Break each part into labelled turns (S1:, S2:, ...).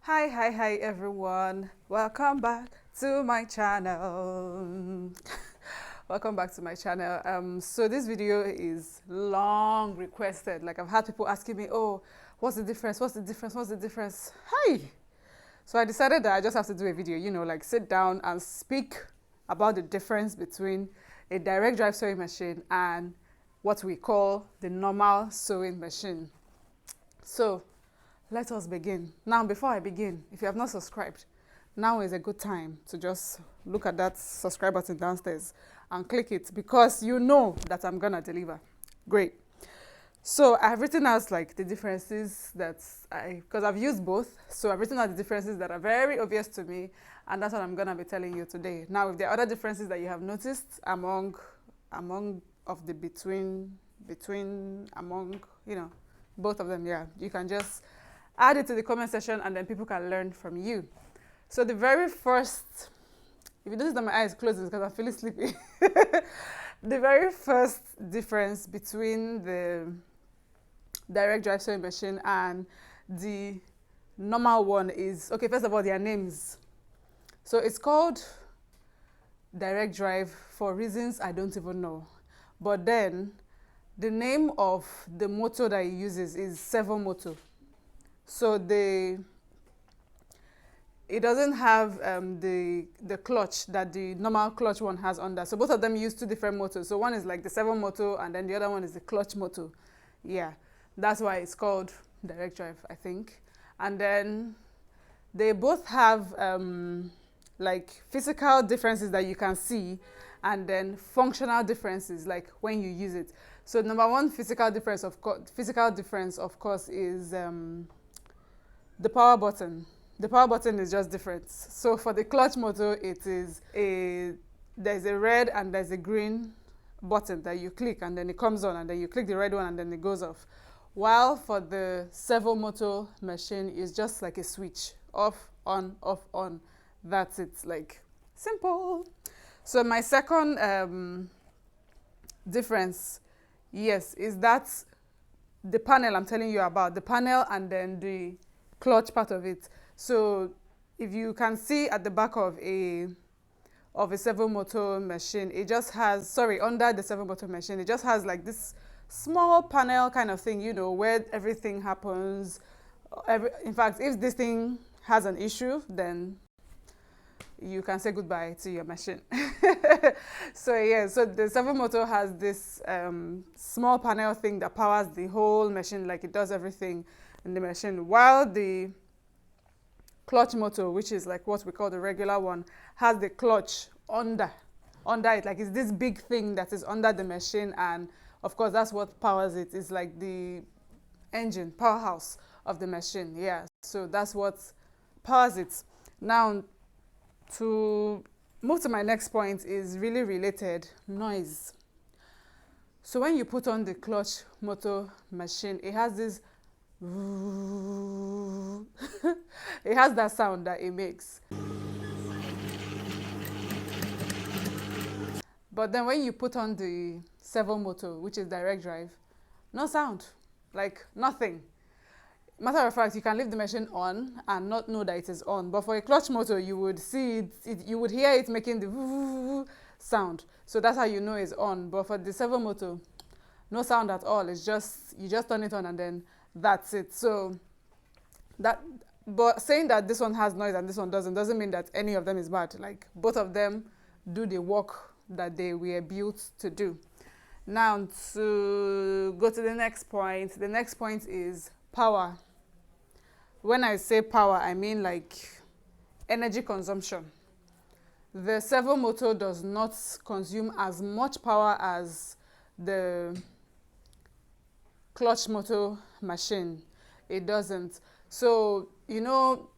S1: Hi everyone. Welcome back to my channel. Welcome back to my channel. So this video is long requested. Like I've had people asking me, oh, what's the difference? What's the difference? What's the difference? Hi. So I decided that I just have to do a video, like sit down and speak about the difference between a direct drive sewing machine and what we call the normal sewing machine. So let us begin. Now, before I begin, if you have not subscribed, now is a good time to just look at that subscribe button downstairs and click it because you know that I'm gonna deliver. Great. So I've written out like the differences because I've used both, so I've written out the differences that are very obvious to me, and that's what I'm gonna be telling you today. Now, if there are other differences that you have noticed among of the among both of them, yeah, you can just add it to the comment section and then people can learn from you. So the very first, if you notice that my eyes closed, it's because I'm feeling sleepy. The very first difference between the direct drive sewing machine and the normal one is, okay, first of all, their names. So it's called direct drive for reasons I don't even know. But then the name of the motor that it uses is servo motor. So it doesn't have the clutch that the normal clutch one has under. So both of them use two different motors. So one is like the servo motor and then the other one is the clutch motor. Yeah, that's why it's called direct drive, I think. And then they both have like physical differences that you can see and then functional differences like when you use it. So number one physical difference of course is the power button. The power button is just different. So for the clutch motor, there's a red and there's a green button that you click and then it comes on, and then you click the red one and then it goes off. While for the servo motor machine, it's just like a switch, off, on, off, on. That's it, like simple. So my second difference, yes, is that the panel I'm telling you about, the panel and then the clutch part of it. So if you can see at the back of a servo motor machine, it just has, under the servo motor machine, it just has like this small panel kind of thing, where everything happens. In fact, if this thing has an issue, then you can say goodbye to your machine. So yeah, so the servo motor has this small panel thing that powers the whole machine, like it does everything in the machine, while the clutch motor, which is like what we call the regular one, has the clutch under it, like it's this big thing that is under the machine, and of course that's what powers it. It's like the engine powerhouse of the machine. Yeah, so that's what powers it. Now, to move to my next point is really related: noise. So when you put on the clutch motor machine, it has this it has that sound that it makes. But then when you put on the servo motor, which is direct drive, no sound, like nothing. Matter of fact, you can leave the machine on and not know that it is on. But for a clutch motor, you would see you would hear it making the sound. So that's how you know it's on. But for the servo motor, no sound at all. It's just, you just turn it on and then that's it. So but saying that this one has noise and this one doesn't mean that any of them is bad. Like both of them do the work that they were built to do. Now, to go to the next point is power. When I say power, I mean like energy consumption. The servo motor does not consume as much power as the clutch motor machine. It doesn't. So,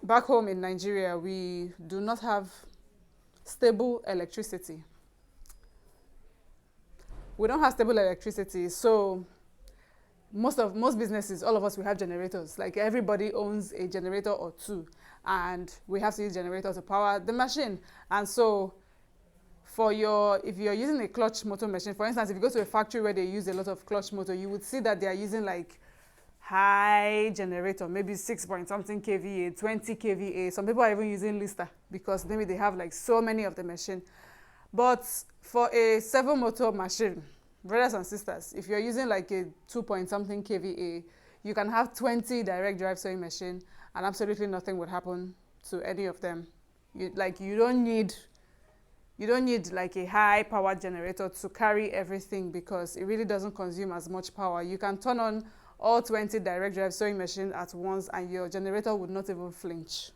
S1: back home in Nigeria, we do not have stable electricity. We don't have stable electricity, so most businesses, all of us, we have generators. Like everybody owns a generator or two, and we have to use generator to power the machine. And so if you're using a clutch motor machine, for instance, if you go to a factory where they use a lot of clutch motor, you would see that they are using like high generator, maybe 6 point something kVA, 20 kVA. Some people are even using Lister because maybe they have like so many of the machine. But for a servo motor machine, brothers and sisters, if you're using like a 2 point something kVA, you can have 20 direct drive sewing machine and absolutely nothing would happen to any of them. You don't need like a high power generator to carry everything because it really doesn't consume as much power. You can turn on all 20 direct drive sewing machine at once and your generator would not even flinch.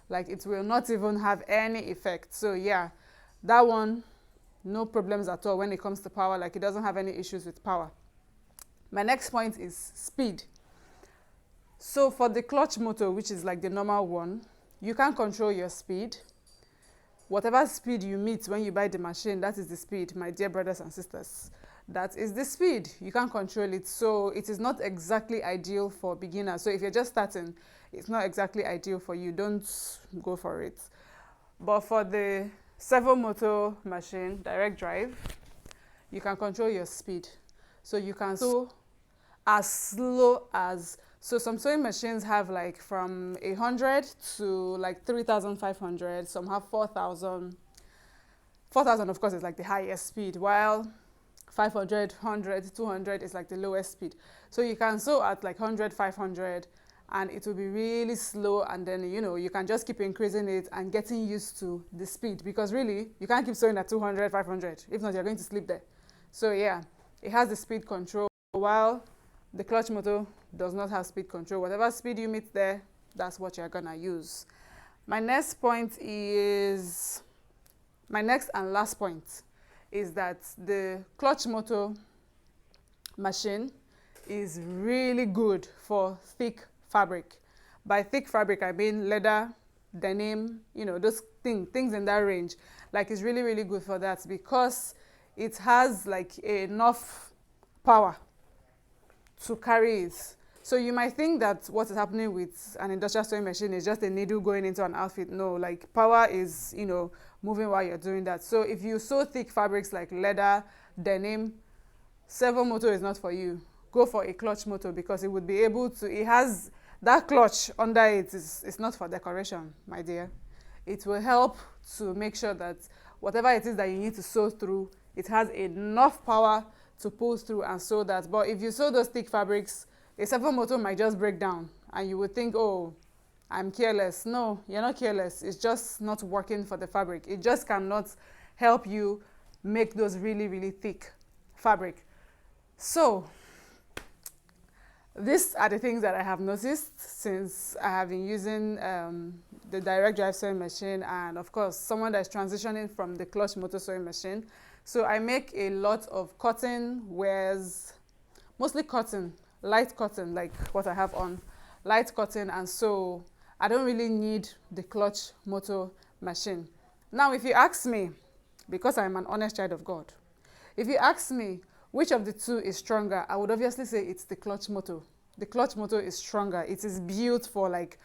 S1: Like it will not even have any effect. So yeah, that one, no problems at all when it comes to power. Like it doesn't have any issues with power. My next point is speed. So for the clutch motor, which is like the normal one, you can control your speed. Whatever speed you meet when you buy the machine, that is the speed, my dear brothers and sisters. That is the speed. You can control it. So it is not exactly ideal for beginners. So if you're just starting, it's not exactly ideal for you. Don't go for it. But for the servo motor machine, direct drive, you can control your speed. So you can sew as slow as, so some sewing machines have like from 100 to like 3,500. Some have 4,000. 4,000 of course is like the highest speed, while 500, 100, 200 is like the lowest speed. So you can sew at like 100, 500 and it will be really slow, and then you can just keep increasing it and getting used to the speed, because really you can't keep sewing at 200, 500. If not, you're going to sleep there. So yeah, it has the speed control, while the clutch motor does not have speed control. Whatever speed you meet there, that's what you're gonna use. My next and last point is that the clutch motor machine is really good for thick fabric. By thick fabric, I mean leather, denim, those things in that range. Like it's really, really good for that because it has like enough power to carry it. So you might think that what is happening with an industrial sewing machine is just a needle going into an outfit. No, like power is, moving while you're doing that. So if you sew thick fabrics like leather, denim, servo motor is not for you. Go for a clutch motor because it would be able to, it has that clutch under it. It's not for decoration, my dear. It will help to make sure that whatever it is that you need to sew through, it has enough power to pull through and sew that. But if you sew those thick fabrics, a servo motor might just break down and you would think, oh, I'm careless. No, you're not careless. It's just not working for the fabric. It just cannot help you make those really, really thick fabric. So these are the things that I have noticed since I have been using the direct drive sewing machine, and of course someone that is transitioning from the clutch motor sewing machine. So I make a lot of cotton wears, mostly cotton, light cotton, like what I have on, light cotton, and so I don't really need the clutch motor machine. Now if you ask me, because I'm an honest child of God, if you ask me which of the two is stronger, I would obviously say it's the clutch motor. The clutch motor is stronger. It is built for like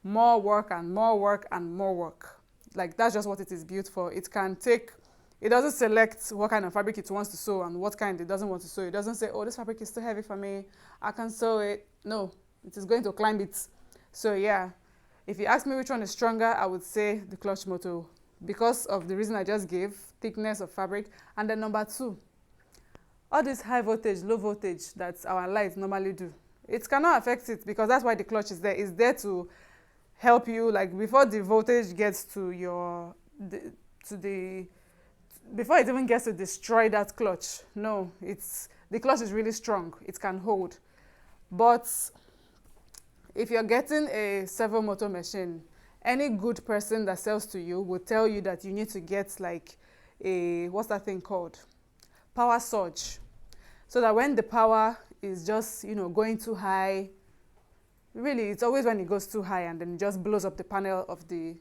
S1: more work and more work and more work. Like that's just what it is built for. It doesn't select what kind of fabric it wants to sew and what kind it doesn't want to sew. It doesn't say, oh, this fabric is too heavy for me, I can sew it. No, it is going to climb it. So yeah, if you ask me which one is stronger, I would say the clutch motor because of the reason I just gave, thickness of fabric. And then number two, all this high voltage, low voltage that our lights normally do, it cannot affect it because that's why the clutch is there. It's there to help you, like before the voltage gets to before it even gets to destroy that clutch. No, the clutch is really strong. It can hold. But if you're getting a servo motor machine, any good person that sells to you will tell you that you need to get like what's that thing called? Power surge. So that when the power is just, going too high, really, it's always when it goes too high and then it just blows up the panel of the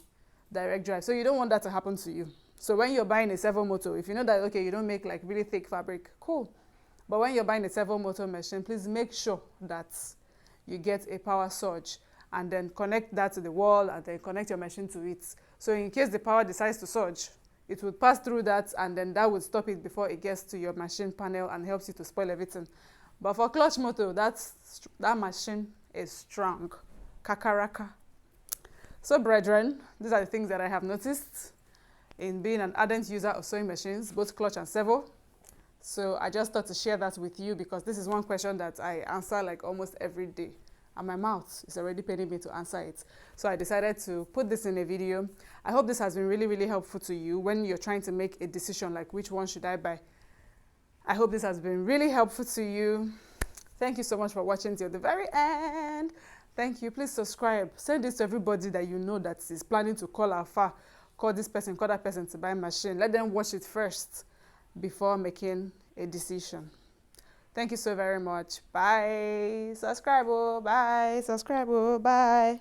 S1: direct drive. So you don't want that to happen to you. So when you're buying a servo motor, if you know that, okay, you don't make like really thick fabric, cool. But when you're buying a servo motor machine, please make sure that you get a power surge and then connect that to the wall and then connect your machine to it. So in case the power decides to surge, it would pass through that and then that would stop it before it gets to your machine panel and helps you to spoil everything. But for clutch motor, that machine is strong. Kakaraka. So brethren, these are the things that I have noticed in being an ardent user of sewing machines, both clutch and servo. So I just thought to share that with you because this is one question that I answer like almost every day. And my mouth is already paining me to answer it. So I decided to put this in a video. I hope this has been really, really helpful to you when you're trying to make a decision like which one should I buy. I hope this has been really helpful to you. Thank you so much for watching till the very end. Thank you. Please subscribe. Send this to everybody that you know that is planning to call Alpha, call this person, call that person to buy a machine. Let them watch it first before making a decision. Thank you so very much. Bye. Subscribe. Bye. Subscribe. Bye.